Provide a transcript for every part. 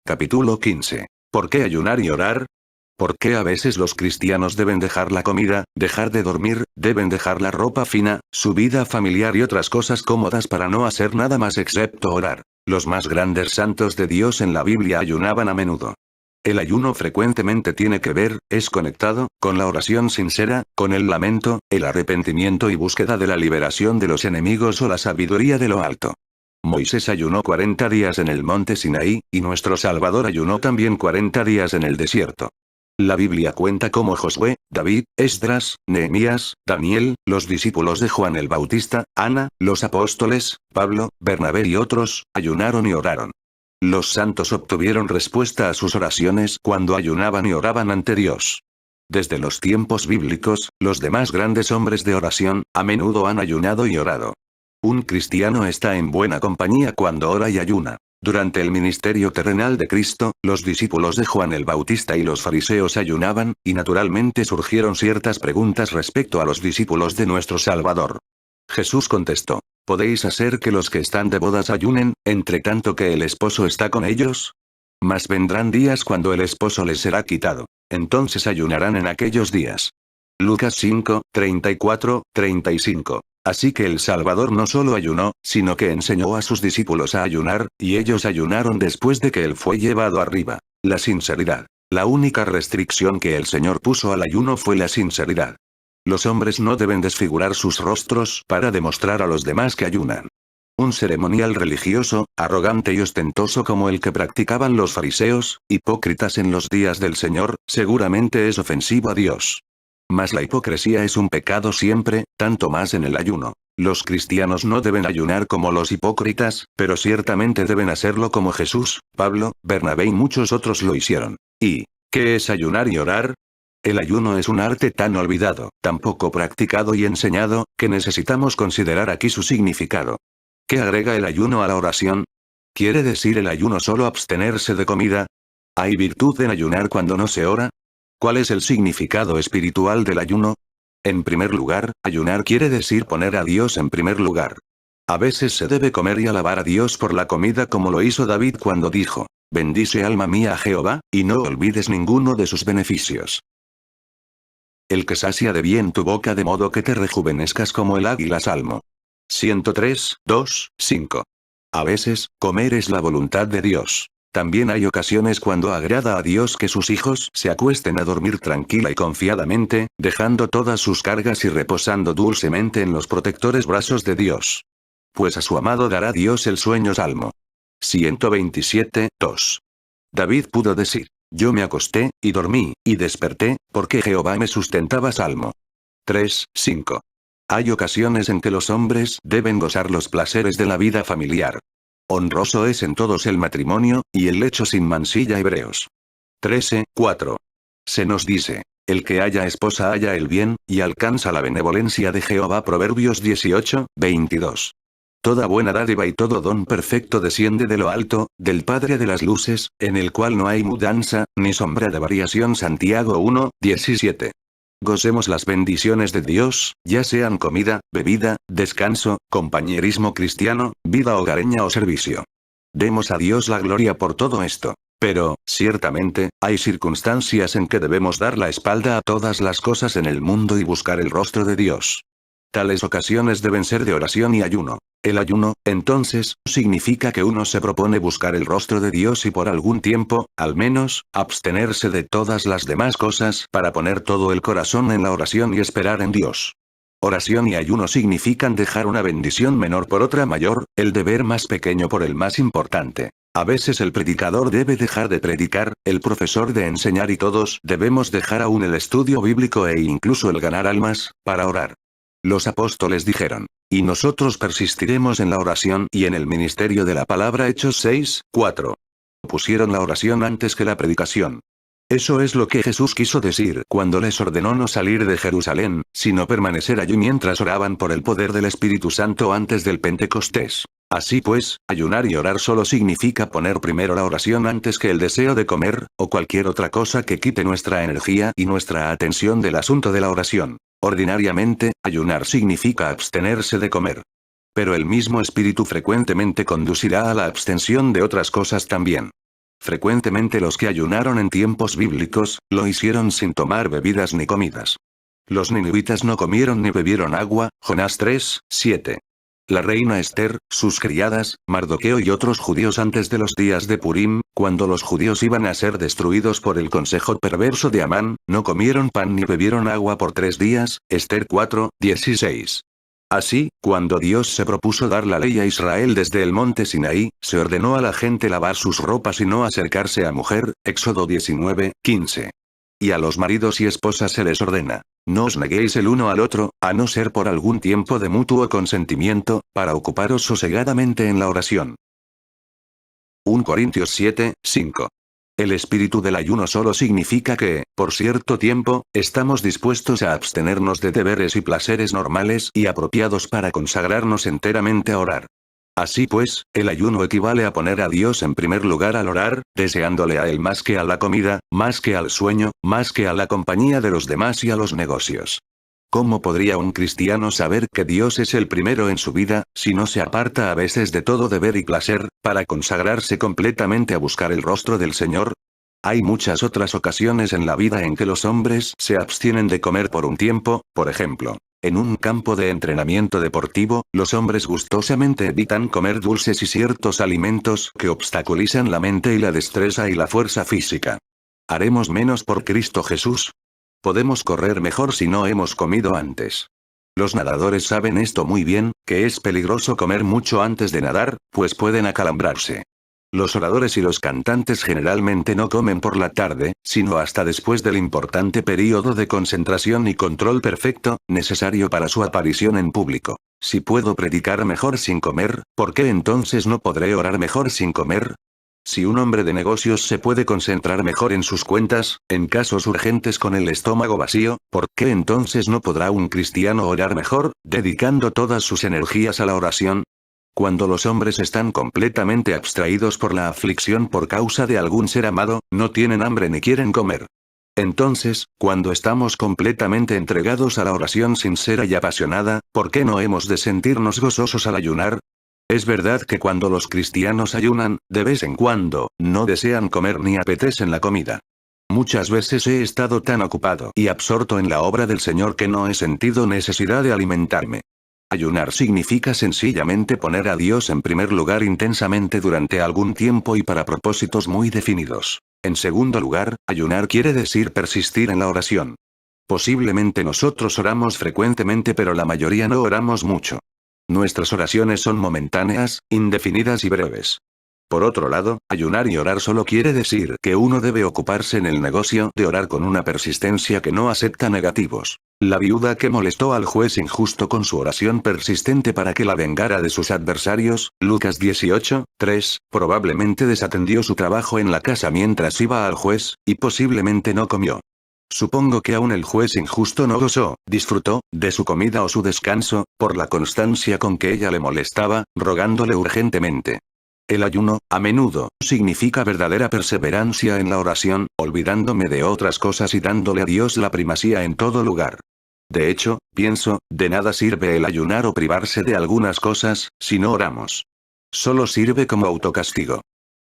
Capítulo 15. ¿Por qué ayunar y orar? ¿Por qué a veces los cristianos deben dejar la comida, dejar de dormir, deben dejar la ropa fina, su vida familiar y otras cosas cómodas para no hacer nada más excepto orar? Los más grandes santos de Dios en la Biblia ayunaban a menudo. El ayuno frecuentemente tiene que ver, es conectado, con la oración sincera, con el lamento, el arrepentimiento y búsqueda de la liberación de los enemigos o la sabiduría de lo alto. Moisés ayunó 40 días en el monte Sinaí, y nuestro Salvador ayunó también 40 días en el desierto. La Biblia cuenta cómo Josué, David, Esdras, Nehemías, Daniel, los discípulos de Juan el Bautista, Ana, los apóstoles, Pablo, Bernabé y otros, ayunaron y oraron. Los santos obtuvieron respuesta a sus oraciones cuando ayunaban y oraban ante Dios. Desde los tiempos bíblicos, los demás grandes hombres de oración, a menudo han ayunado y orado. Un cristiano está en buena compañía cuando ora y ayuna. Durante el ministerio terrenal de Cristo, los discípulos de Juan el Bautista y los fariseos ayunaban, y naturalmente surgieron ciertas preguntas respecto a los discípulos de nuestro Salvador. Jesús contestó: ¿podéis hacer que los que están de bodas ayunen, entre tanto que el esposo está con ellos? Mas vendrán días cuando el esposo les será quitado. Entonces ayunarán en aquellos días. Lucas 5, 34, 35. Así que el Salvador no solo ayunó, sino que enseñó a sus discípulos a ayunar, y ellos ayunaron después de que él fue llevado arriba. La sinceridad. La única restricción que el Señor puso al ayuno fue la sinceridad. Los hombres no deben desfigurar sus rostros para demostrar a los demás que ayunan. Un ceremonial religioso, arrogante y ostentoso como el que practicaban los fariseos, hipócritas en los días del Señor, seguramente es ofensivo a Dios. Mas la hipocresía es un pecado siempre, tanto más en el ayuno. Los cristianos no deben ayunar como los hipócritas, pero ciertamente deben hacerlo como Jesús, Pablo, Bernabé y muchos otros lo hicieron. ¿Y qué es ayunar y orar? El ayuno es un arte tan olvidado, tan poco practicado y enseñado, que necesitamos considerar aquí su significado. ¿Qué agrega el ayuno a la oración? ¿Quiere decir el ayuno solo abstenerse de comida? ¿Hay virtud en ayunar cuando no se ora? ¿Cuál es el significado espiritual del ayuno? En primer lugar, ayunar quiere decir poner a Dios en primer lugar. A veces se debe comer y alabar a Dios por la comida como lo hizo David cuando dijo: bendice alma mía a Jehová, y no olvides ninguno de sus beneficios. El que sacia de bien tu boca de modo que te rejuvenezcas como el águila. Salmo 103, 2, 5. A veces, comer es la voluntad de Dios. También hay ocasiones cuando agrada a Dios que sus hijos se acuesten a dormir tranquila y confiadamente, dejando todas sus cargas y reposando dulcemente en los protectores brazos de Dios. Pues a su amado dará Dios el sueño. Salmo 127, 2. David pudo decir: yo me acosté, y dormí, y desperté, porque Jehová me sustentaba. Salmo 3, 5. Hay ocasiones en que los hombres deben gozar los placeres de la vida familiar. Honroso es en todos el matrimonio, y el lecho sin mancilla. Hebreos 13, 4. Se nos dice: el que haya esposa halla el bien, y alcanza la benevolencia de Jehová. Proverbios 18, 22. Toda buena dádiva y todo don perfecto desciende de lo alto, del Padre de las luces, en el cual no hay mudanza, ni sombra de variación. Santiago 1, 17. Gocemos las bendiciones de Dios, ya sean comida, bebida, descanso, compañerismo cristiano, vida hogareña o servicio. Demos a Dios la gloria por todo esto. Pero, ciertamente, hay circunstancias en que debemos dar la espalda a todas las cosas en el mundo y buscar el rostro de Dios. Tales ocasiones deben ser de oración y ayuno. El ayuno, entonces, significa que uno se propone buscar el rostro de Dios y por algún tiempo, al menos, abstenerse de todas las demás cosas para poner todo el corazón en la oración y esperar en Dios. Oración y ayuno significan dejar una bendición menor por otra mayor, el deber más pequeño por el más importante. A veces el predicador debe dejar de predicar, el profesor de enseñar y todos debemos dejar aún el estudio bíblico e incluso el ganar almas, para orar. Los apóstoles dijeron: y nosotros persistiremos en la oración y en el ministerio de la palabra. Hechos 6, 4. Pusieron la oración antes que la predicación. Eso es lo que Jesús quiso decir cuando les ordenó no salir de Jerusalén, sino permanecer allí mientras oraban por el poder del Espíritu Santo antes del Pentecostés. Así pues, ayunar y orar solo significa poner primero la oración antes que el deseo de comer, o cualquier otra cosa que quite nuestra energía y nuestra atención del asunto de la oración. Ordinariamente, ayunar significa abstenerse de comer. Pero el mismo espíritu frecuentemente conducirá a la abstención de otras cosas también. Frecuentemente los que ayunaron en tiempos bíblicos, lo hicieron sin tomar bebidas ni comidas. Los ninivitas no comieron ni bebieron agua, Jonás 3, 7. La reina Esther, sus criadas, Mardoqueo y otros judíos antes de los días de Purim, cuando los judíos iban a ser destruidos por el consejo perverso de Amán, no comieron pan ni bebieron agua por 3 días, Esther 4, 16. Así, cuando Dios se propuso dar la ley a Israel desde el monte Sinaí, se ordenó a la gente lavar sus ropas y no acercarse a mujer, Éxodo 19, 15. Y a los maridos y esposas se les ordena: no os neguéis el uno al otro, a no ser por algún tiempo de mutuo consentimiento, para ocuparos sosegadamente en la oración. 1 Corintios 7, 5. El espíritu del ayuno solo significa que, por cierto tiempo, estamos dispuestos a abstenernos de deberes y placeres normales y apropiados para consagrarnos enteramente a orar. Así pues, el ayuno equivale a poner a Dios en primer lugar al orar, deseándole a Él más que a la comida, más que al sueño, más que a la compañía de los demás y a los negocios. ¿Cómo podría un cristiano saber que Dios es el primero en su vida, si no se aparta a veces de todo deber y placer, para consagrarse completamente a buscar el rostro del Señor? Hay muchas otras ocasiones en la vida en que los hombres se abstienen de comer por un tiempo, por ejemplo. En un campo de entrenamiento deportivo, los hombres gustosamente evitan comer dulces y ciertos alimentos que obstaculizan la mente y la destreza y la fuerza física. ¿Haremos menos por Cristo Jesús? Podemos correr mejor si no hemos comido antes. Los nadadores saben esto muy bien, que es peligroso comer mucho antes de nadar, pues pueden acalambrarse. Los oradores y los cantantes generalmente no comen por la tarde, sino hasta después del importante período de concentración y control perfecto, necesario para su aparición en público. Si puedo predicar mejor sin comer, ¿por qué entonces no podré orar mejor sin comer? Si un hombre de negocios se puede concentrar mejor en sus cuentas, en casos urgentes con el estómago vacío, ¿por qué entonces no podrá un cristiano orar mejor, dedicando todas sus energías a la oración? Cuando los hombres están completamente abstraídos por la aflicción por causa de algún ser amado, no tienen hambre ni quieren comer. Entonces, cuando estamos completamente entregados a la oración sincera y apasionada, ¿por qué no hemos de sentirnos gozosos al ayunar? Es verdad que cuando los cristianos ayunan, de vez en cuando, no desean comer ni apetecen la comida. Muchas veces he estado tan ocupado y absorto en la obra del Señor que no he sentido necesidad de alimentarme. Ayunar significa sencillamente poner a Dios en primer lugar intensamente durante algún tiempo y para propósitos muy definidos. En segundo lugar, ayunar quiere decir persistir en la oración. Posiblemente nosotros oramos frecuentemente, pero la mayoría no oramos mucho. Nuestras oraciones son momentáneas, indefinidas y breves. Por otro lado, ayunar y orar solo quiere decir que uno debe ocuparse en el negocio de orar con una persistencia que no acepta negativos. La viuda que molestó al juez injusto con su oración persistente para que la vengara de sus adversarios, Lucas 18, 3, probablemente desatendió su trabajo en la casa mientras iba al juez, y posiblemente no comió. Supongo que aún el juez injusto no gozó, disfrutó, de su comida o su descanso, por la constancia con que ella le molestaba, rogándole urgentemente. El ayuno, a menudo, significa verdadera perseverancia en la oración, olvidándome de otras cosas y dándole a Dios la primacía en todo lugar. De hecho, pienso, de nada sirve el ayunar o privarse de algunas cosas, si no oramos. Solo sirve como autocastigo.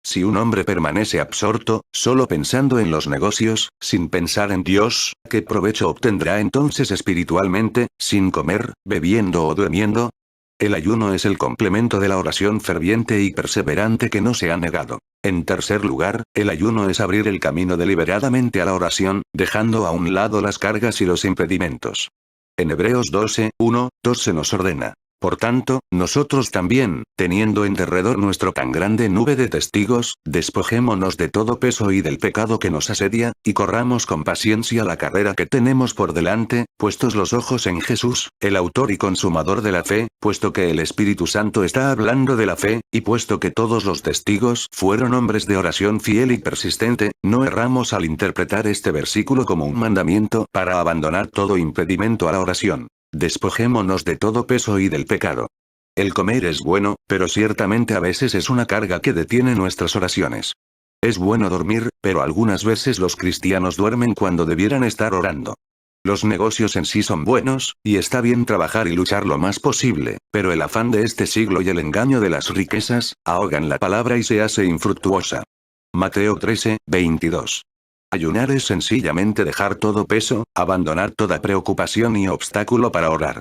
Si un hombre permanece absorto, solo pensando en los negocios, sin pensar en Dios, ¿qué provecho obtendrá entonces espiritualmente, sin comer, bebiendo o durmiendo? El ayuno es el complemento de la oración ferviente y perseverante que no se ha negado. En tercer lugar, el ayuno es abrir el camino deliberadamente a la oración, dejando a un lado las cargas y los impedimentos. En Hebreos 12, 1, 2 se nos ordena: por tanto, nosotros también, teniendo en derredor nuestro tan grande nube de testigos, despojémonos de todo peso y del pecado que nos asedia, y corramos con paciencia la carrera que tenemos por delante, puestos los ojos en Jesús, el autor y consumador de la fe, puesto que el Espíritu Santo está hablando de la fe, y puesto que todos los testigos fueron hombres de oración fiel y persistente, no erramos al interpretar este versículo como un mandamiento para abandonar todo impedimento a la oración. Despojémonos de todo peso y del pecado. El comer es bueno, pero ciertamente a veces es una carga que detiene nuestras oraciones. Es bueno dormir, pero algunas veces los cristianos duermen cuando debieran estar orando. Los negocios en sí son buenos, y está bien trabajar y luchar lo más posible, pero el afán de este siglo y el engaño de las riquezas, ahogan la palabra y se hace infructuosa. Mateo 13:22. Ayunar es sencillamente dejar todo peso, abandonar toda preocupación y obstáculo para orar.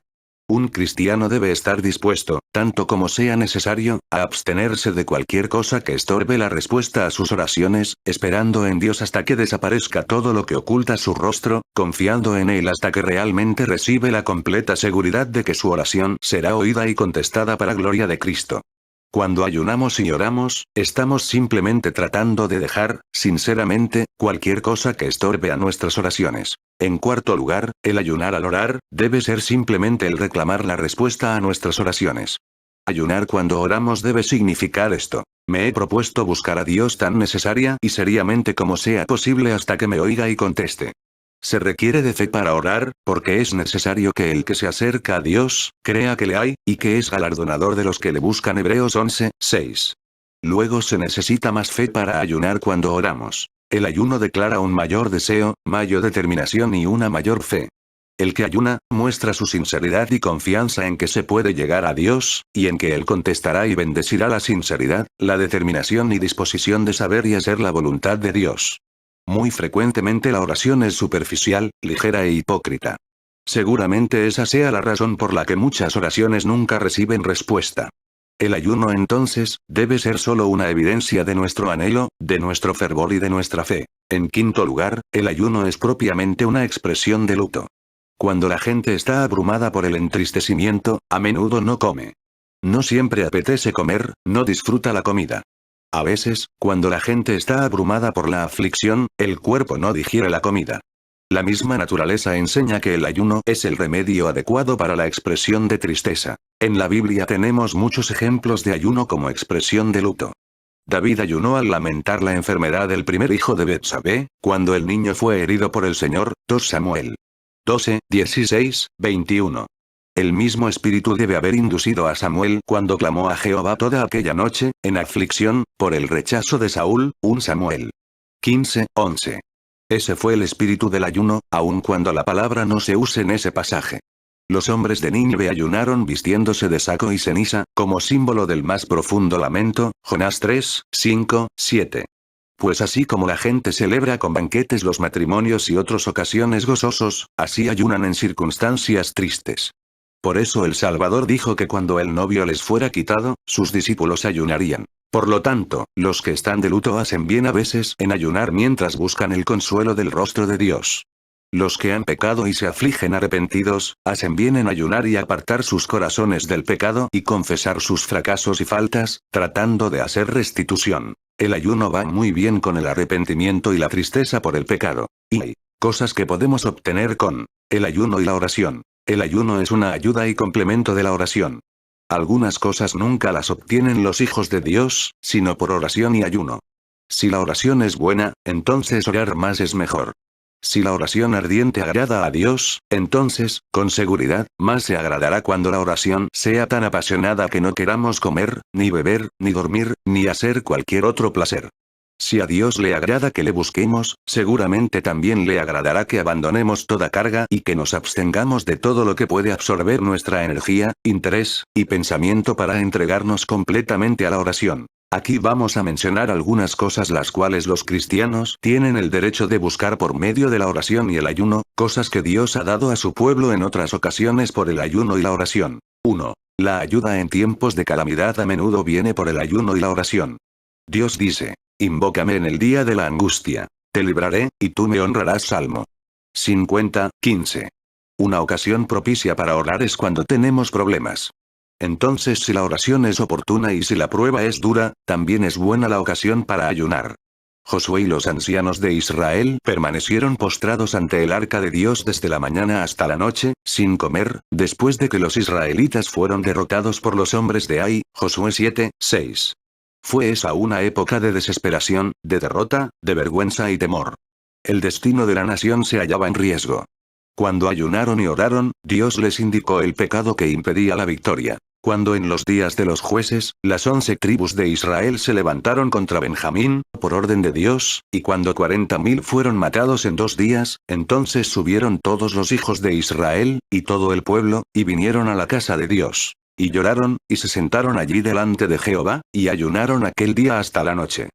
Un cristiano debe estar dispuesto, tanto como sea necesario, a abstenerse de cualquier cosa que estorbe la respuesta a sus oraciones, esperando en Dios hasta que desaparezca todo lo que oculta su rostro, confiando en Él hasta que realmente recibe la completa seguridad de que su oración será oída y contestada para gloria de Cristo. Cuando ayunamos y oramos, estamos simplemente tratando de dejar, sinceramente, cualquier cosa que estorbe a nuestras oraciones. En cuarto lugar, el ayunar al orar, debe ser simplemente el reclamar la respuesta a nuestras oraciones. Ayunar cuando oramos debe significar esto. Me he propuesto buscar a Dios tan necesaria y seriamente como sea posible hasta que me oiga y conteste. Se requiere de fe para orar, porque es necesario que el que se acerca a Dios, crea que le hay, y que es galardonador de los que le buscan. Hebreos 11:6. Luego se necesita más fe para ayunar cuando oramos. El ayuno declara un mayor deseo, mayor determinación y una mayor fe. El que ayuna, muestra su sinceridad y confianza en que se puede llegar a Dios, y en que Él contestará y bendecirá la sinceridad, la determinación y disposición de saber y hacer la voluntad de Dios. Muy frecuentemente la oración es superficial, ligera e hipócrita. Seguramente esa sea la razón por la que muchas oraciones nunca reciben respuesta. El ayuno entonces, debe ser solo una evidencia de nuestro anhelo, de nuestro fervor y de nuestra fe. En quinto lugar, el ayuno es propiamente una expresión de luto. Cuando la gente está abrumada por el entristecimiento, a menudo no come. No siempre apetece comer, no disfruta la comida. A veces, cuando la gente está abrumada por la aflicción, el cuerpo no digiere la comida. La misma naturaleza enseña que el ayuno es el remedio adecuado para la expresión de tristeza. En la Biblia tenemos muchos ejemplos de ayuno como expresión de luto. David ayunó al lamentar la enfermedad del primer hijo de Betsabé, cuando el niño fue herido por el Señor. 2 Samuel 12:16-21. El mismo espíritu debe haber inducido a Samuel cuando clamó a Jehová toda aquella noche, en aflicción, por el rechazo de Saúl. 1 Samuel 15:11. Ese fue el espíritu del ayuno, aun cuando la palabra no se use en ese pasaje. Los hombres de Nínive ayunaron vistiéndose de saco y ceniza, como símbolo del más profundo lamento. Jonás 3:5-7. Pues así como la gente celebra con banquetes los matrimonios y otras ocasiones gozosos, así ayunan en circunstancias tristes. Por eso el Salvador dijo que cuando el novio les fuera quitado, sus discípulos ayunarían. Por lo tanto, los que están de luto hacen bien a veces en ayunar mientras buscan el consuelo del rostro de Dios. Los que han pecado y se afligen arrepentidos, hacen bien en ayunar y apartar sus corazones del pecado y confesar sus fracasos y faltas, tratando de hacer restitución. El ayuno va muy bien con el arrepentimiento y la tristeza por el pecado. Y hay cosas que podemos obtener con el ayuno y la oración. El ayuno es una ayuda y complemento de la oración. Algunas cosas nunca las obtienen los hijos de Dios, sino por oración y ayuno. Si la oración es buena, entonces orar más es mejor. Si la oración ardiente agrada a Dios, entonces, con seguridad, más se agradará cuando la oración sea tan apasionada que no queramos comer, ni beber, ni dormir, ni hacer cualquier otro placer. Si a Dios le agrada que le busquemos, seguramente también le agradará que abandonemos toda carga y que nos abstengamos de todo lo que puede absorber nuestra energía, interés y pensamiento para entregarnos completamente a la oración. Aquí vamos a mencionar algunas cosas las cuales los cristianos tienen el derecho de buscar por medio de la oración y el ayuno, cosas que Dios ha dado a su pueblo en otras ocasiones por el ayuno y la oración. 1. La ayuda en tiempos de calamidad a menudo viene por el ayuno y la oración. Dios dice: invócame en el día de la angustia. Te libraré, y tú me honrarás. Salmo 50:15. Una ocasión propicia para orar es cuando tenemos problemas. Entonces, si la oración es oportuna y si la prueba es dura, también es buena la ocasión para ayunar. Josué y los ancianos de Israel permanecieron postrados ante el arca de Dios desde la mañana hasta la noche, sin comer, después de que los israelitas fueron derrotados por los hombres de Ai. Josué 7:6. Fue esa una época de desesperación, de derrota, de vergüenza y temor. El destino de la nación se hallaba en riesgo. Cuando ayunaron y oraron, Dios les indicó el pecado que impedía la victoria. Cuando en los días de los jueces, las 11 tribus de Israel se levantaron contra Benjamín, por orden de Dios, y cuando 40.000 fueron matados en 2 días, entonces subieron todos los hijos de Israel, y todo el pueblo, y vinieron a la casa de Dios. Y lloraron, y se sentaron allí delante de Jehová, y ayunaron aquel día hasta la noche.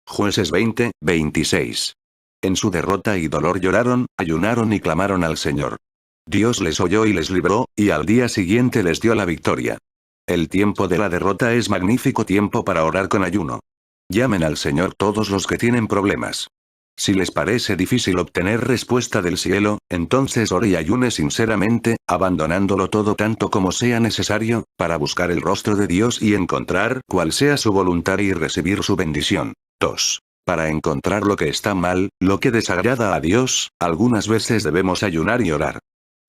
Jueces 20, 26. En su derrota y dolor lloraron, ayunaron y clamaron al Señor. Dios les oyó y les libró, y al día siguiente les dio la victoria. El tiempo de la derrota es magnífico tiempo para orar con ayuno. Llamen al Señor todos los que tienen problemas. Si les parece difícil obtener respuesta del cielo, entonces ore y ayune sinceramente, abandonándolo todo tanto como sea necesario, para buscar el rostro de Dios y encontrar cuál sea su voluntad y recibir su bendición. 2. Para encontrar lo que está mal, lo que desagrada a Dios, algunas veces debemos ayunar y orar.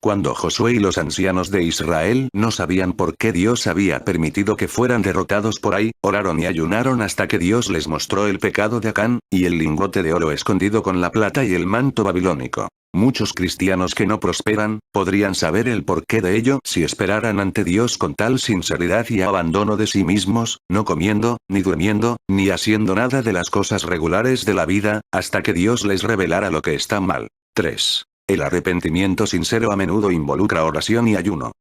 Cuando Josué y los ancianos de Israel no sabían por qué Dios había permitido que fueran derrotados por Ai, oraron y ayunaron hasta que Dios les mostró el pecado de Acán, y el lingote de oro escondido con la plata y el manto babilónico. Muchos cristianos que no prosperan, podrían saber el porqué de ello si esperaran ante Dios con tal sinceridad y abandono de sí mismos, no comiendo, ni durmiendo, ni haciendo nada de las cosas regulares de la vida, hasta que Dios les revelara lo que está mal. 3. El arrepentimiento sincero a menudo involucra oración y ayuno.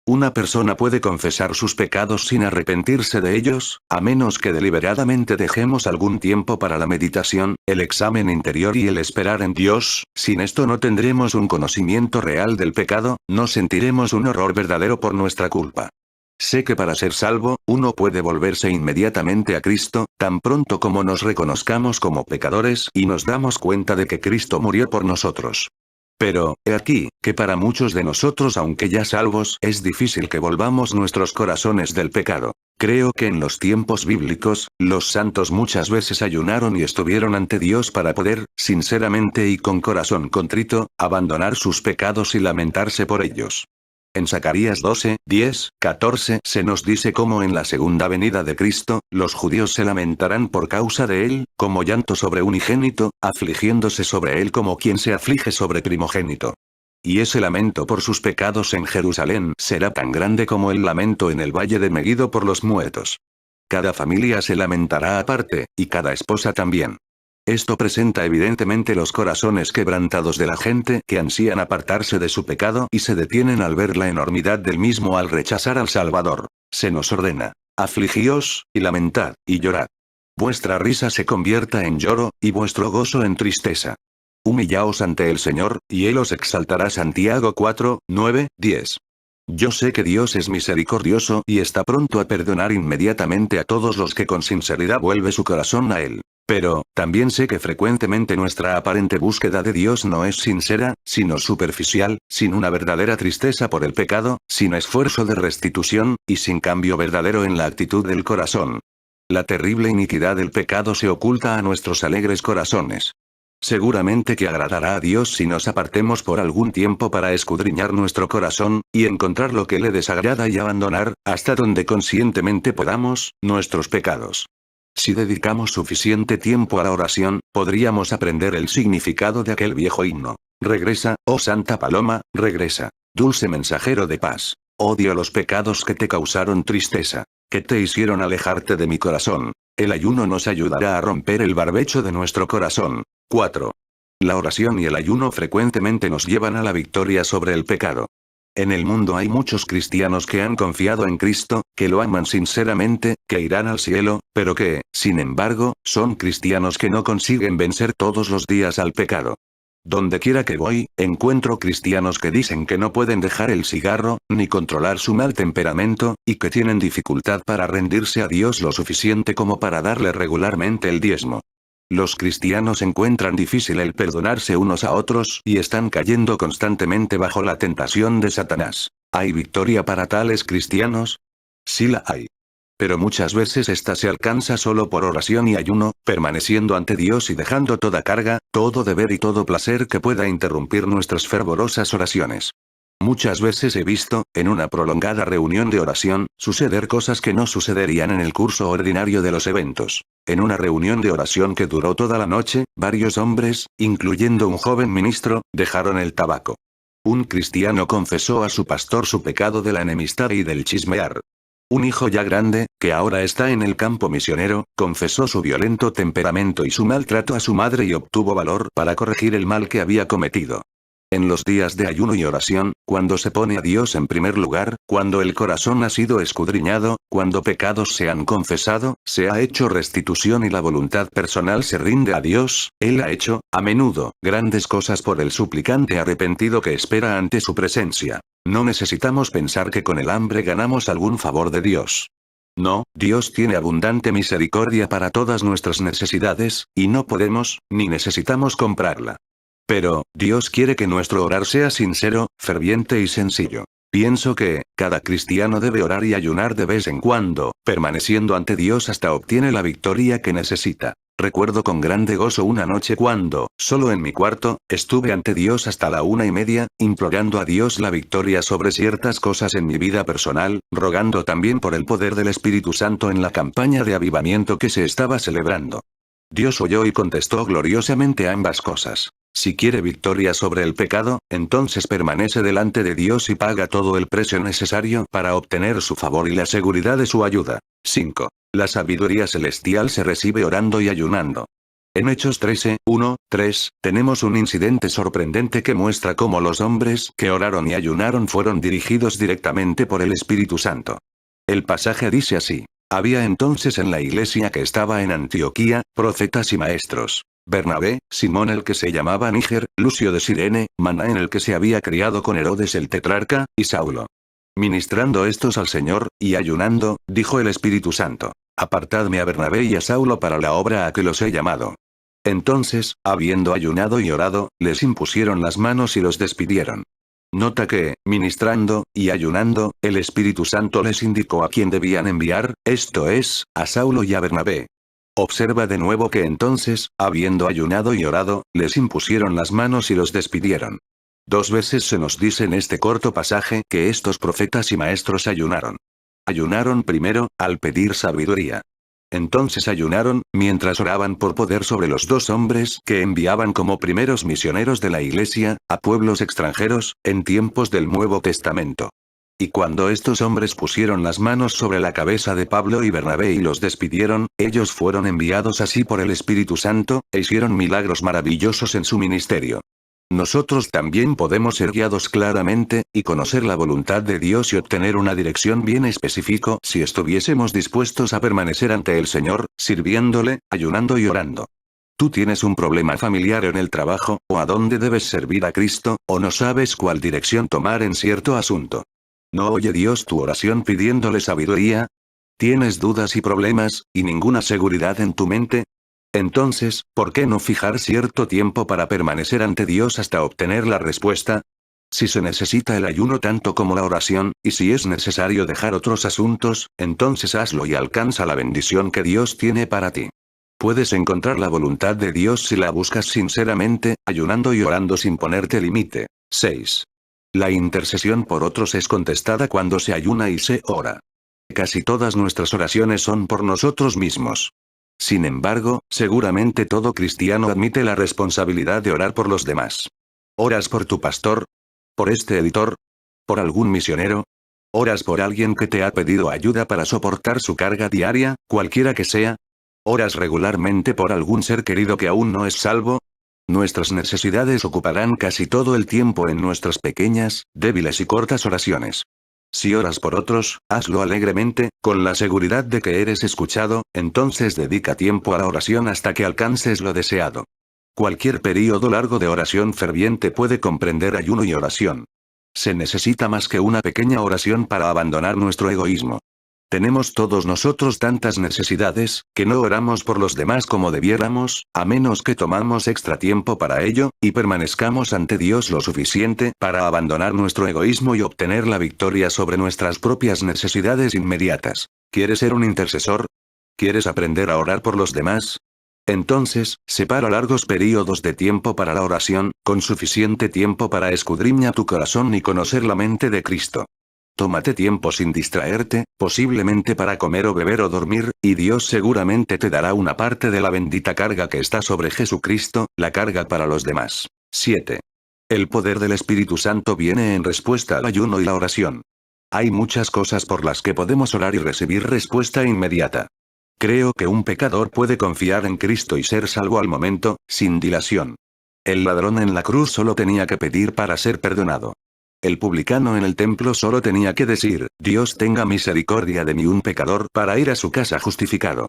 Una persona puede confesar sus pecados sin arrepentirse de ellos, a menos que deliberadamente dejemos algún tiempo para la meditación, el examen interior y el esperar en Dios. Sin esto no tendremos un conocimiento real del pecado, no sentiremos un horror verdadero por nuestra culpa. Sé que para ser salvo, uno puede volverse inmediatamente a Cristo, tan pronto como nos reconozcamos como pecadores y nos damos cuenta de que Cristo murió por nosotros. Pero, he aquí, que para muchos de nosotros aunque ya salvos es difícil que volvamos nuestros corazones del pecado. Creo que en los tiempos bíblicos, los santos muchas veces ayunaron y estuvieron ante Dios para poder, sinceramente y con corazón contrito, abandonar sus pecados y lamentarse por ellos. En Zacarías 12, 10, 14 se nos dice cómo en la segunda venida de Cristo, los judíos se lamentarán por causa de él, como llanto sobre unigénito, afligiéndose sobre él como quien se aflige sobre primogénito. Y ese lamento por sus pecados en Jerusalén será tan grande como el lamento en el valle de Megido por los muertos. Cada familia se lamentará aparte, y cada esposa también. Esto presenta evidentemente los corazones quebrantados de la gente que ansían apartarse de su pecado y se detienen al ver la enormidad del mismo al rechazar al Salvador. Se nos ordena: afligíos, y lamentad, y llorad. Vuestra risa se convierta en lloro, y vuestro gozo en tristeza. Humillaos ante el Señor, y Él os exaltará. Santiago 4, 9, 10. Yo sé que Dios es misericordioso y está pronto a perdonar inmediatamente a todos los que con sinceridad vuelve su corazón a Él. Pero, también sé que frecuentemente nuestra aparente búsqueda de Dios no es sincera, sino superficial, sin una verdadera tristeza por el pecado, sin esfuerzo de restitución, y sin cambio verdadero en la actitud del corazón. La terrible iniquidad del pecado se oculta a nuestros alegres corazones. Seguramente que agradará a Dios si nos apartemos por algún tiempo para escudriñar nuestro corazón, y encontrar lo que le desagrada y abandonar, hasta donde conscientemente podamos, nuestros pecados. Si dedicamos suficiente tiempo a la oración, podríamos aprender el significado de aquel viejo himno. Regresa, oh Santa Paloma, regresa. Dulce mensajero de paz. Odio los pecados que te causaron tristeza, que te hicieron alejarte de mi corazón. El ayuno nos ayudará a romper el barbecho de nuestro corazón. 4. La oración y el ayuno frecuentemente nos llevan a la victoria sobre el pecado. En el mundo hay muchos cristianos que han confiado en Cristo, que lo aman sinceramente, que irán al cielo, pero que, sin embargo, son cristianos que no consiguen vencer todos los días al pecado. Donde quiera que voy, encuentro cristianos que dicen que no pueden dejar el cigarro, ni controlar su mal temperamento, y que tienen dificultad para rendirse a Dios lo suficiente como para darle regularmente el diezmo. Los cristianos encuentran difícil el perdonarse unos a otros y están cayendo constantemente bajo la tentación de Satanás. ¿Hay victoria para tales cristianos? Sí la hay. Pero muchas veces esta se alcanza solo por oración y ayuno, permaneciendo ante Dios y dejando toda carga, todo deber y todo placer que pueda interrumpir nuestras fervorosas oraciones. Muchas veces he visto, en una prolongada reunión de oración, suceder cosas que no sucederían en el curso ordinario de los eventos. En una reunión de oración que duró toda la noche, varios hombres, incluyendo un joven ministro, dejaron el tabaco. Un cristiano confesó a su pastor su pecado de la enemistad y del chismear. Un hijo ya grande, que ahora está en el campo misionero, confesó su violento temperamento y su maltrato a su madre y obtuvo valor para corregir el mal que había cometido. En los días de ayuno y oración, cuando se pone a Dios en primer lugar, cuando el corazón ha sido escudriñado, cuando pecados se han confesado, se ha hecho restitución y la voluntad personal se rinde a Dios, Él ha hecho, a menudo, grandes cosas por el suplicante arrepentido que espera ante su presencia. No necesitamos pensar que con el hambre ganamos algún favor de Dios. No, Dios tiene abundante misericordia para todas nuestras necesidades, y no podemos, ni necesitamos comprarla. Pero, Dios quiere que nuestro orar sea sincero, ferviente y sencillo. Pienso que, cada cristiano debe orar y ayunar de vez en cuando, permaneciendo ante Dios hasta obtiene la victoria que necesita. Recuerdo con grande gozo una noche cuando, solo en mi cuarto, estuve ante Dios hasta la 1:30, implorando a Dios la victoria sobre ciertas cosas en mi vida personal, rogando también por el poder del Espíritu Santo en la campaña de avivamiento que se estaba celebrando. Dios oyó y contestó gloriosamente a ambas cosas. Si quiere victoria sobre el pecado, entonces permanece delante de Dios y paga todo el precio necesario para obtener su favor y la seguridad de su ayuda. 5. La sabiduría celestial se recibe orando y ayunando. En Hechos 13, 1, 3, tenemos un incidente sorprendente que muestra cómo los hombres que oraron y ayunaron fueron dirigidos directamente por el Espíritu Santo. El pasaje dice así. Había entonces en la iglesia que estaba en Antioquía, profetas y maestros. Bernabé, Simón el que se llamaba Níger, Lucio de Cirene, Manaén el que se había criado con Herodes el tetrarca, y Saulo. Ministrando estos al Señor, y ayunando, dijo el Espíritu Santo, apartadme a Bernabé y a Saulo para la obra a que los he llamado. Entonces, habiendo ayunado y orado, les impusieron las manos y los despidieron. Nota que, ministrando, y ayunando, el Espíritu Santo les indicó a quién debían enviar, esto es, a Saulo y a Bernabé. Observa de nuevo que entonces, habiendo ayunado y orado, les impusieron las manos y los despidieron. 2 veces se nos dice en este corto pasaje que estos profetas y maestros ayunaron. Ayunaron primero, al pedir sabiduría. Entonces ayunaron, mientras oraban por poder sobre los 2 hombres que enviaban como primeros misioneros de la iglesia, a pueblos extranjeros, en tiempos del Nuevo Testamento. Y cuando estos hombres pusieron las manos sobre la cabeza de Pablo y Bernabé y los despidieron, ellos fueron enviados así por el Espíritu Santo, e hicieron milagros maravillosos en su ministerio. Nosotros también podemos ser guiados claramente, y conocer la voluntad de Dios y obtener una dirección bien específica si estuviésemos dispuestos a permanecer ante el Señor, sirviéndole, ayunando y orando. Tú tienes un problema familiar en el trabajo, o a dónde debes servir a Cristo, o no sabes cuál dirección tomar en cierto asunto. ¿No oye Dios tu oración pidiéndole sabiduría? ¿Tienes dudas y problemas, y ninguna seguridad en tu mente? Entonces, ¿por qué no fijar cierto tiempo para permanecer ante Dios hasta obtener la respuesta? Si se necesita el ayuno tanto como la oración, y si es necesario dejar otros asuntos, entonces hazlo y alcanza la bendición que Dios tiene para ti. Puedes encontrar la voluntad de Dios si la buscas sinceramente, ayunando y orando sin ponerte límite. 6. La intercesión por otros es contestada cuando se ayuna y se ora. Casi todas nuestras oraciones son por nosotros mismos. Sin embargo, seguramente todo cristiano admite la responsabilidad de orar por los demás. ¿Oras por tu pastor? ¿Por este editor? ¿Por algún misionero? ¿Oras por alguien que te ha pedido ayuda para soportar su carga diaria, cualquiera que sea? ¿Oras regularmente por algún ser querido que aún no es salvo? Nuestras necesidades ocuparán casi todo el tiempo en nuestras pequeñas, débiles y cortas oraciones. Si oras por otros, hazlo alegremente, con la seguridad de que eres escuchado, entonces dedica tiempo a la oración hasta que alcances lo deseado. Cualquier período largo de oración ferviente puede comprender ayuno y oración. Se necesita más que una pequeña oración para abandonar nuestro egoísmo. Tenemos todos nosotros tantas necesidades, que no oramos por los demás como debiéramos, a menos que tomamos extra tiempo para ello, y permanezcamos ante Dios lo suficiente para abandonar nuestro egoísmo y obtener la victoria sobre nuestras propias necesidades inmediatas. ¿Quieres ser un intercesor? ¿Quieres aprender a orar por los demás? Entonces, separa largos períodos de tiempo para la oración, con suficiente tiempo para escudriñar tu corazón y conocer la mente de Cristo. Tómate tiempo sin distraerte, posiblemente para comer o beber o dormir, y Dios seguramente te dará una parte de la bendita carga que está sobre Jesucristo, la carga para los demás. 7. El poder del Espíritu Santo viene en respuesta al ayuno y la oración. Hay muchas cosas por las que podemos orar y recibir respuesta inmediata. Creo que un pecador puede confiar en Cristo y ser salvo al momento, sin dilación. El ladrón en la cruz solo tenía que pedir para ser perdonado. El publicano en el templo solo tenía que decir, Dios tenga misericordia de mí un pecador, para ir a su casa justificado.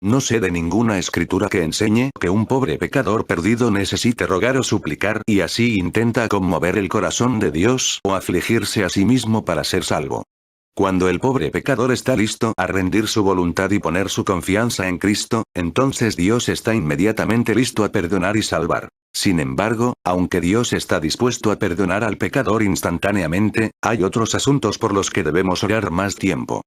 No sé de ninguna escritura que enseñe que un pobre pecador perdido necesite rogar o suplicar y así intenta conmover el corazón de Dios o afligirse a sí mismo para ser salvo. Cuando el pobre pecador está listo a rendir su voluntad y poner su confianza en Cristo, entonces Dios está inmediatamente listo a perdonar y salvar. Sin embargo, aunque Dios está dispuesto a perdonar al pecador instantáneamente, hay otros asuntos por los que debemos orar más tiempo.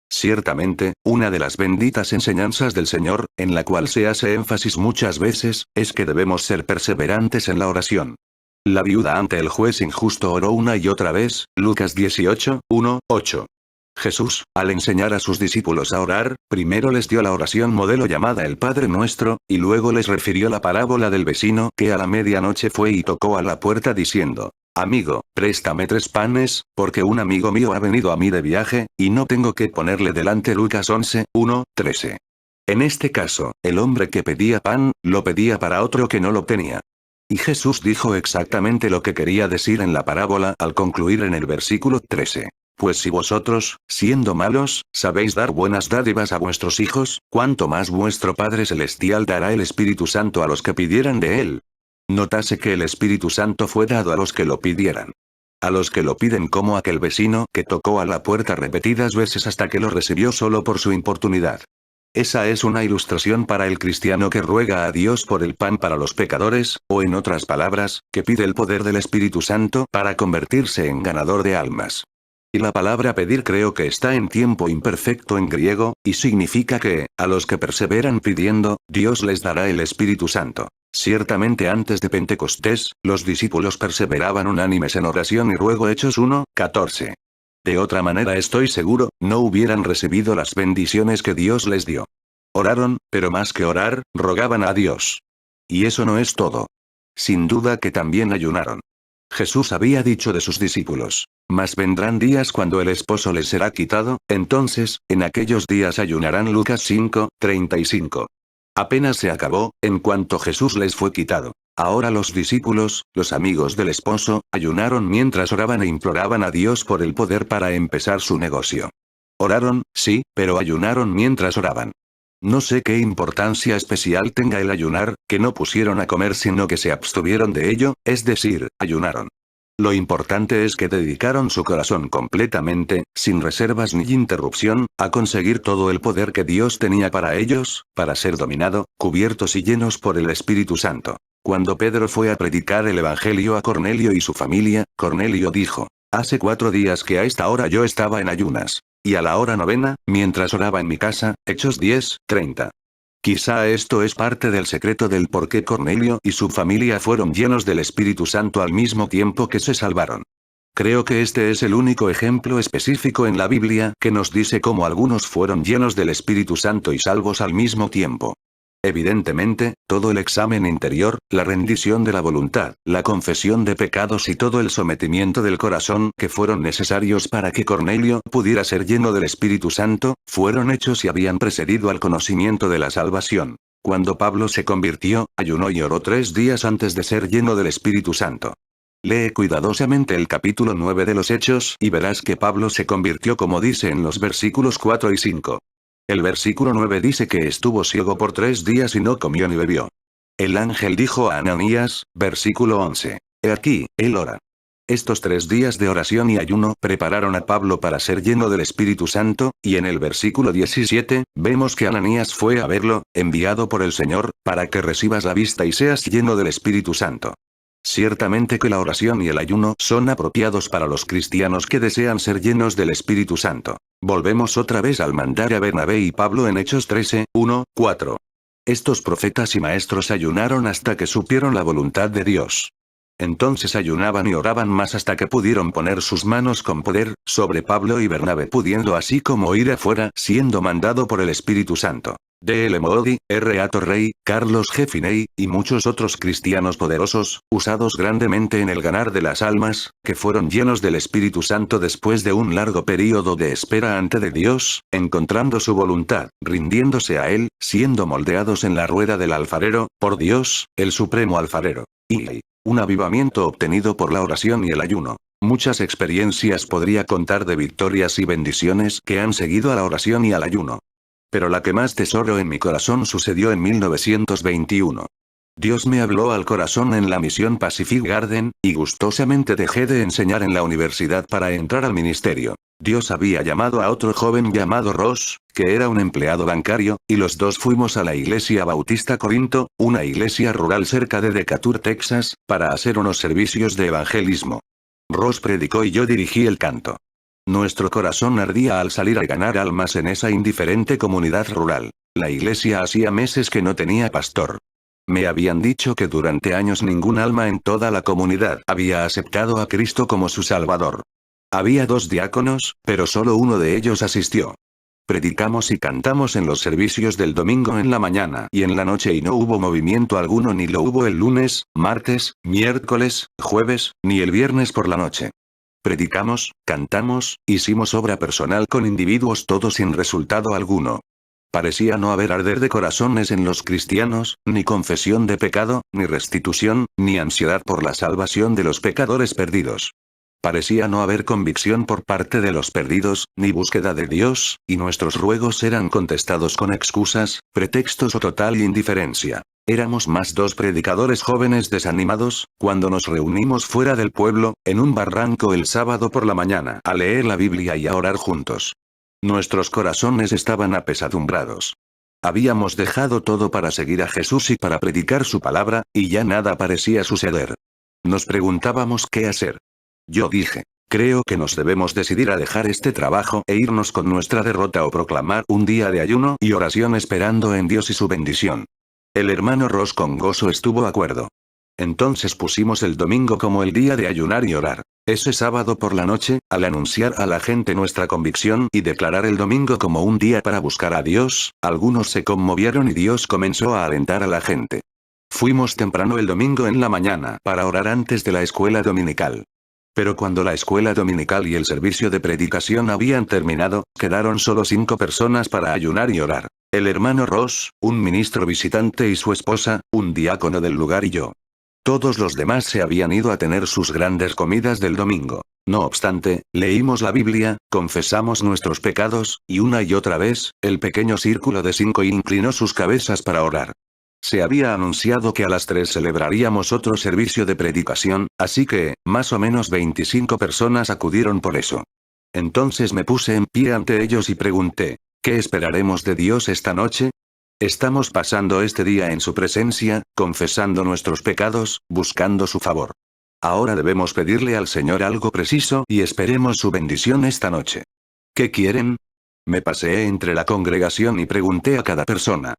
Ciertamente, una de las benditas enseñanzas del Señor, en la cual se hace énfasis muchas veces, es que debemos ser perseverantes en la oración. La viuda ante el juez injusto oró una y otra vez, Lucas 18, 1, 8. Jesús, al enseñar a sus discípulos a orar, primero les dio la oración modelo llamada el Padre Nuestro, y luego les refirió la parábola del vecino que a la medianoche fue y tocó a la puerta diciendo, Amigo, préstame 3 panes, porque un amigo mío ha venido a mí de viaje, y no tengo que ponerle delante. Lucas 11, 1, 13. En este caso, el hombre que pedía pan, lo pedía para otro que no lo tenía. Y Jesús dijo exactamente lo que quería decir en la parábola al concluir en el versículo 13. Pues si vosotros, siendo malos, sabéis dar buenas dádivas a vuestros hijos, ¿cuánto más vuestro Padre Celestial dará el Espíritu Santo a los que pidieran de él? Notase que el Espíritu Santo fue dado a los que lo pidieran. A los que lo piden, como aquel vecino que tocó a la puerta repetidas veces hasta que lo recibió solo por su importunidad. Esa es una ilustración para el cristiano que ruega a Dios por el pan para los pecadores, o en otras palabras, que pide el poder del Espíritu Santo para convertirse en ganador de almas. Y la palabra pedir creo que está en tiempo imperfecto en griego, y significa que, a los que perseveran pidiendo, Dios les dará el Espíritu Santo. Ciertamente antes de Pentecostés, los discípulos perseveraban unánimes en oración y ruego. Hechos 1, 14. De otra manera estoy seguro, no hubieran recibido las bendiciones que Dios les dio. Oraron, pero más que orar, rogaban a Dios. Y eso no es todo. Sin duda que también ayunaron. Jesús había dicho de sus discípulos, mas vendrán días cuando el esposo les será quitado, entonces, en aquellos días ayunarán. Lucas 5, 35. Apenas se acabó, en cuanto Jesús les fue quitado. Ahora los discípulos, los amigos del esposo, ayunaron mientras oraban e imploraban a Dios por el poder para empezar su negocio. Oraron, sí, pero ayunaron mientras oraban. No sé qué importancia especial tenga el ayunar, que no pusieron a comer sino que se abstuvieron de ello, es decir, ayunaron. Lo importante es que dedicaron su corazón completamente, sin reservas ni interrupción, a conseguir todo el poder que Dios tenía para ellos, para ser dominado, cubiertos y llenos por el Espíritu Santo. Cuando Pedro fue a predicar el Evangelio a Cornelio y su familia, Cornelio dijo, hace 4 días que a esta hora yo estaba en ayunas. Y a la hora 9, mientras oraba en mi casa, Hechos 10, 30. Quizá esto es parte del secreto del por qué Cornelio y su familia fueron llenos del Espíritu Santo al mismo tiempo que se salvaron. Creo que este es el único ejemplo específico en la Biblia que nos dice cómo algunos fueron llenos del Espíritu Santo y salvos al mismo tiempo. Evidentemente, todo el examen interior, la rendición de la voluntad, la confesión de pecados y todo el sometimiento del corazón que fueron necesarios para que Cornelio pudiera ser lleno del Espíritu Santo, fueron hechos y habían precedido al conocimiento de la salvación. Cuando Pablo se convirtió, ayunó y oró 3 días antes de ser lleno del Espíritu Santo. Lee cuidadosamente el capítulo 9 de los Hechos y verás que Pablo se convirtió como dice en los versículos 4 y 5. El versículo 9 dice que estuvo ciego por 3 días y no comió ni bebió. El ángel dijo a Ananías, versículo 11. He aquí, él ora. Estos 3 días de oración y ayuno prepararon a Pablo para ser lleno del Espíritu Santo, y en el versículo 17, vemos que Ananías fue a verlo, enviado por el Señor, para que recibas la vista y seas lleno del Espíritu Santo. Ciertamente que la oración y el ayuno son apropiados para los cristianos que desean ser llenos del Espíritu Santo. Volvemos otra vez al mandar a Bernabé y Pablo en Hechos 13, 1, 4. Estos profetas y maestros ayunaron hasta que supieron la voluntad de Dios. Entonces ayunaban y oraban más hasta que pudieron poner sus manos con poder sobre Pablo y Bernabé, pudiendo así como ir afuera, siendo mandado por el Espíritu Santo. D. L. Moody, R. A. Torrey, Carlos G. Finney, y muchos otros cristianos poderosos, usados grandemente en el ganar de las almas, que fueron llenos del Espíritu Santo después de un largo período de espera ante de Dios, encontrando su voluntad, rindiéndose a Él, siendo moldeados en la rueda del alfarero, por Dios, el supremo alfarero. Y un avivamiento obtenido por la oración y el ayuno. Muchas experiencias podría contar de victorias y bendiciones que han seguido a la oración y al ayuno. Pero la que más tesoro en mi corazón sucedió en 1921. Dios me habló al corazón en la misión Pacific Garden, y gustosamente dejé de enseñar en la universidad para entrar al ministerio. Dios había llamado a otro joven llamado Ross, que era un empleado bancario, y los dos fuimos a la iglesia Bautista Corinto, una iglesia rural cerca de Decatur, Texas, para hacer unos servicios de evangelismo. Ross predicó y yo dirigí el canto. Nuestro corazón ardía al salir a ganar almas en esa indiferente comunidad rural. La iglesia hacía meses que no tenía pastor. Me habían dicho que durante años ningún alma en toda la comunidad había aceptado a Cristo como su Salvador. Había 2 diáconos, pero solo uno de ellos asistió. Predicamos y cantamos en los servicios del domingo en la mañana y en la noche y no hubo movimiento alguno, ni lo hubo el lunes, martes, miércoles, jueves, ni el viernes por la noche. Predicamos, cantamos, hicimos obra personal con individuos todos sin resultado alguno. Parecía no haber arder de corazones en los cristianos, ni confesión de pecado, ni restitución, ni ansiedad por la salvación de los pecadores perdidos. Parecía no haber convicción por parte de los perdidos, ni búsqueda de Dios, y nuestros ruegos eran contestados con excusas, pretextos o total indiferencia. Éramos más 2 predicadores jóvenes desanimados, cuando nos reunimos fuera del pueblo, en un barranco el sábado por la mañana, a leer la Biblia y a orar juntos. Nuestros corazones estaban apesadumbrados. Habíamos dejado todo para seguir a Jesús y para predicar su palabra, y ya nada parecía suceder. Nos preguntábamos qué hacer. Yo dije, creo que nos debemos decidir a dejar este trabajo e irnos con nuestra derrota o proclamar un día de ayuno y oración esperando en Dios y su bendición. El hermano Ross con gozo estuvo de acuerdo. Entonces pusimos el domingo como el día de ayunar y orar. Ese sábado por la noche, al anunciar a la gente nuestra convicción y declarar el domingo como un día para buscar a Dios, algunos se conmovieron y Dios comenzó a alentar a la gente. Fuimos temprano el domingo en la mañana para orar antes de la escuela dominical. Pero cuando la escuela dominical y el servicio de predicación habían terminado, quedaron solo 5 personas para ayunar y orar. El hermano Ross, un ministro visitante y su esposa, un diácono del lugar y yo. Todos los demás se habían ido a tener sus grandes comidas del domingo. No obstante, leímos la Biblia, confesamos nuestros pecados, y una y otra vez, el pequeño círculo de 5 inclinó sus cabezas para orar. Se había anunciado que a las 3 celebraríamos otro servicio de predicación, así que, más o menos 25 personas acudieron por eso. Entonces me puse en pie ante ellos y pregunté, ¿qué esperaremos de Dios esta noche? Estamos pasando este día en su presencia, confesando nuestros pecados, buscando su favor. Ahora debemos pedirle al Señor algo preciso y esperemos su bendición esta noche. ¿Qué quieren? Me paseé entre la congregación y pregunté a cada persona.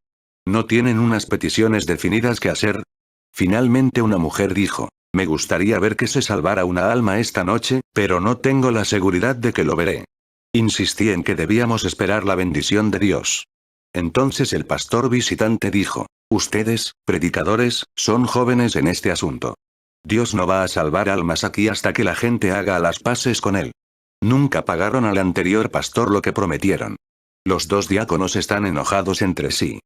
¿No tienen unas peticiones definidas que hacer? Finalmente una mujer dijo, me gustaría ver que se salvara una alma esta noche, pero no tengo la seguridad de que lo veré. Insistí en que debíamos esperar la bendición de Dios. Entonces el pastor visitante dijo, ustedes, predicadores, son jóvenes en este asunto. Dios no va a salvar almas aquí hasta que la gente haga las paces con él. Nunca pagaron al anterior pastor lo que prometieron. Los 2 diáconos están enojados entre sí.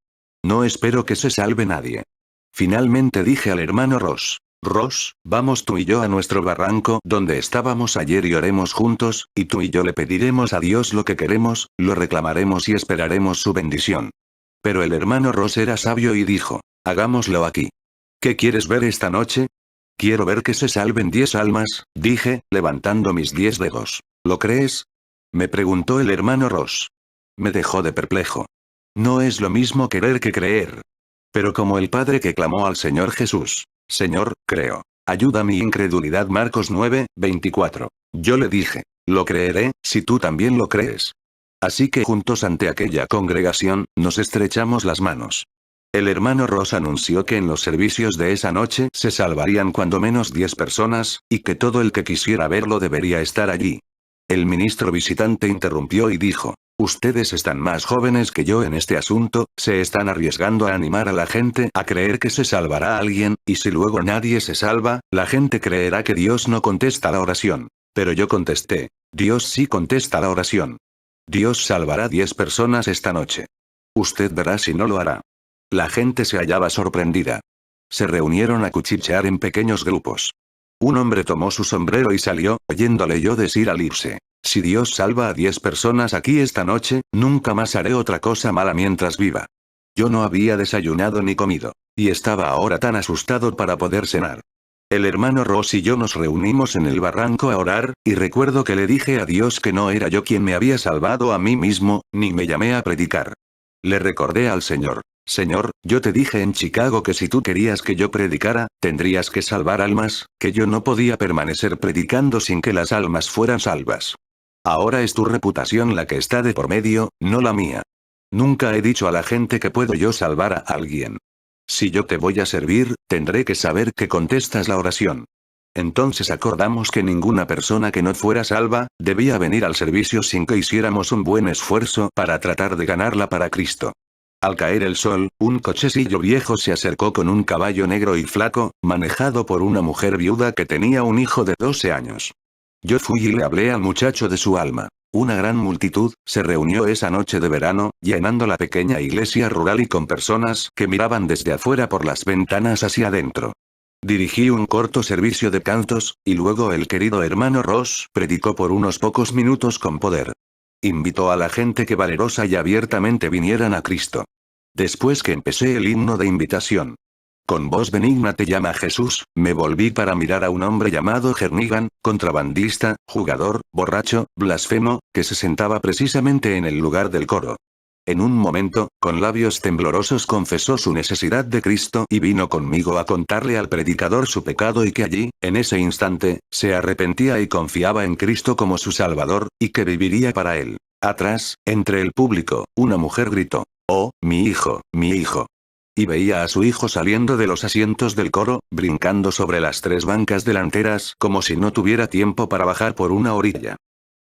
No espero que se salve nadie. Finalmente dije al hermano Ross, Ross, vamos tú y yo a nuestro barranco donde estábamos ayer y oremos juntos, y tú y yo le pediremos a Dios lo que queremos, lo reclamaremos y esperaremos su bendición. Pero el hermano Ross era sabio y dijo, hagámoslo aquí. ¿Qué quieres ver esta noche? Quiero ver que se salven 10 almas, dije, levantando mis 10 dedos. ¿Lo crees? Me preguntó el hermano Ross. Me dejó de perplejo. No es lo mismo querer que creer. Pero como el padre que clamó al Señor Jesús, Señor, creo. Ayuda mi incredulidad. Marcos 9, 24. Yo le dije, lo creeré, si tú también lo crees. Así que juntos ante aquella congregación, nos estrechamos las manos. El hermano Ross anunció que en los servicios de esa noche se salvarían cuando menos 10 personas, y que todo el que quisiera verlo debería estar allí. El ministro visitante interrumpió y dijo, ustedes están más jóvenes que yo en este asunto, se están arriesgando a animar a la gente a creer que se salvará a alguien, y si luego nadie se salva, la gente creerá que Dios no contesta la oración. Pero yo contesté, Dios sí contesta la oración. Dios salvará 10 personas esta noche. Usted verá si no lo hará. La gente se hallaba sorprendida. se reunieron a cuchichear en pequeños grupos. Un hombre tomó su sombrero y salió, oyéndole yo decir al irse: si Dios salva a 10 personas aquí esta noche, nunca más haré otra cosa mala mientras viva. Yo no había desayunado ni comido. Y estaba ahora tan asustado para poder cenar. El hermano Ross y yo nos reunimos en el barranco a orar, y recuerdo que le dije a Dios que no era yo quien me había salvado a mí mismo, ni me llamé a predicar. Le recordé al Señor: Señor, yo te dije en Chicago que si tú querías que yo predicara, tendrías que salvar almas, que yo no podía permanecer predicando sin que las almas fueran salvas. Ahora es tu reputación la que está de por medio, no la mía. Nunca he dicho a la gente que puedo yo salvar a alguien. Si yo te voy a servir, tendré que saber que contestas la oración. Entonces acordamos que ninguna persona que no fuera salva, debía venir al servicio sin que hiciéramos un buen esfuerzo para tratar de ganarla para Cristo. Al caer el sol, un cochecillo viejo se acercó con un caballo negro y flaco, manejado por una mujer viuda que tenía un hijo de 12 años. Yo fui y le hablé al muchacho de su alma. Una gran multitud se reunió esa noche de verano, llenando la pequeña iglesia rural y con personas que miraban desde afuera por las ventanas hacia adentro. Dirigí un corto servicio de cantos, y luego el querido hermano Ross predicó por unos pocos minutos con poder. Invitó a la gente que valerosa y abiertamente vinieran a Cristo. Después que empecé el himno de invitación: con voz benigna te llama Jesús, me volví para mirar a un hombre llamado Jernigan, contrabandista, jugador, borracho, blasfemo, que se sentaba precisamente en el lugar del coro. En un momento, con labios temblorosos confesó su necesidad de Cristo y vino conmigo a contarle al predicador su pecado y que allí, en ese instante, se arrepentía y confiaba en Cristo como su Salvador, y que viviría para él. Atrás, entre el público, una mujer gritó: «Oh, mi hijo, mi hijo». Y veía a su hijo saliendo de los asientos del coro, brincando sobre las 3 bancas delanteras como si no tuviera tiempo para bajar por una orilla.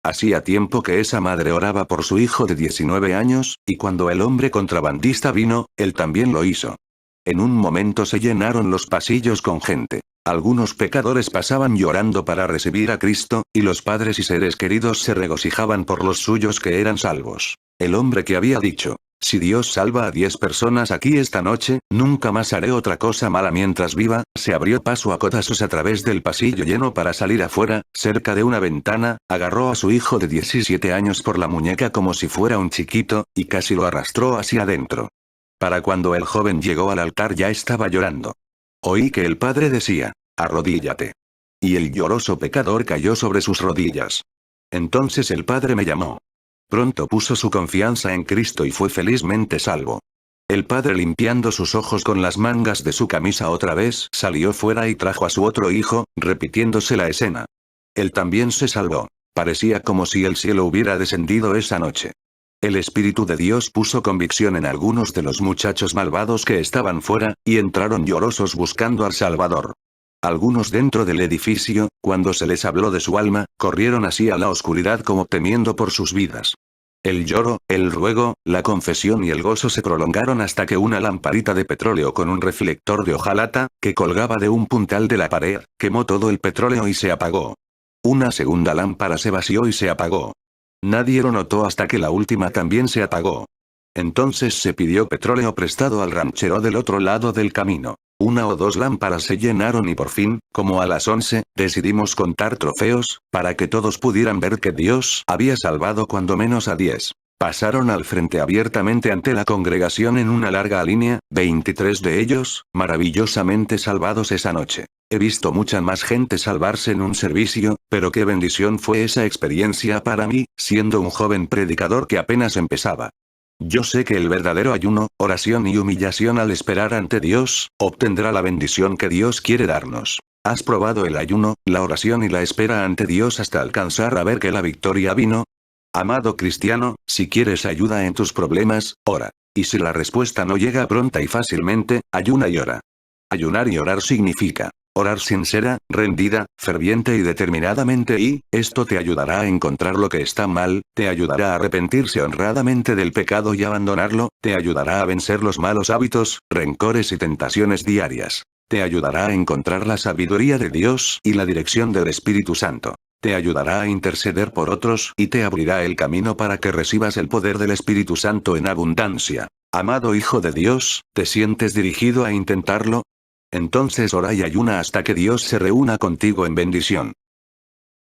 Hacía tiempo que esa madre oraba por su hijo de 19 años, y cuando el hombre contrabandista vino, él también lo hizo. En un momento se llenaron los pasillos con gente. Algunos pecadores pasaban llorando para recibir a Cristo, y los padres y seres queridos se regocijaban por los suyos que eran salvos. El hombre que había dicho: si Dios salva a 10 personas aquí esta noche, nunca más haré otra cosa mala mientras viva, se abrió paso a codazos a través del pasillo lleno para salir afuera, cerca de una ventana, agarró a su hijo de 17 años por la muñeca como si fuera un chiquito, y casi lo arrastró hacia adentro. Para cuando el joven llegó al altar ya estaba llorando. Oí que el padre decía: arrodíllate. Y el lloroso pecador cayó sobre sus rodillas. Entonces el padre me llamó. Pronto puso su confianza en Cristo y fue felizmente salvo. El padre, limpiando sus ojos con las mangas de su camisa otra vez, salió fuera y trajo a su otro hijo, repitiéndose la escena. Él también se salvó. Parecía como si el cielo hubiera descendido esa noche. El Espíritu de Dios puso convicción en algunos de los muchachos malvados que estaban fuera, y entraron llorosos buscando al Salvador. Algunos dentro del edificio, cuando se les habló de su alma, corrieron así a la oscuridad como temiendo por sus vidas. El lloro, el ruego, la confesión y el gozo se prolongaron hasta que una lamparita de petróleo con un reflector de hojalata, que colgaba de un puntal de la pared, quemó todo el petróleo y se apagó. Una segunda lámpara se vació y se apagó. Nadie lo notó hasta que la última también se apagó. Entonces se pidió petróleo prestado al ranchero del otro lado del camino. 1 o 2 lámparas se llenaron y por fin, como a las 11, decidimos contar trofeos, para que todos pudieran ver que Dios había salvado cuando menos a 10. Pasaron al frente abiertamente ante la congregación en una larga línea, 23 de ellos, maravillosamente salvados esa noche. He visto mucha más gente salvarse en un servicio, pero qué bendición fue esa experiencia para mí, siendo un joven predicador que apenas empezaba. Yo sé que el verdadero ayuno, oración y humillación al esperar ante Dios, obtendrá la bendición que Dios quiere darnos. ¿Has probado el ayuno, la oración y la espera ante Dios hasta alcanzar a ver que la victoria vino? Amado cristiano, si quieres ayuda en tus problemas, ora. Y si la respuesta no llega pronta y fácilmente, ayuna y ora. Ayunar y orar significa orar sincera, rendida, ferviente y determinadamente, y esto te ayudará a encontrar lo que está mal, te ayudará a arrepentirse honradamente del pecado y abandonarlo, te ayudará a vencer los malos hábitos, rencores y tentaciones diarias. Te ayudará a encontrar la sabiduría de Dios y la dirección del Espíritu Santo. Te ayudará a interceder por otros y te abrirá el camino para que recibas el poder del Espíritu Santo en abundancia. Amado Hijo de Dios, ¿te sientes dirigido a intentarlo? Entonces ora y ayuna hasta que Dios se reúna contigo en bendición.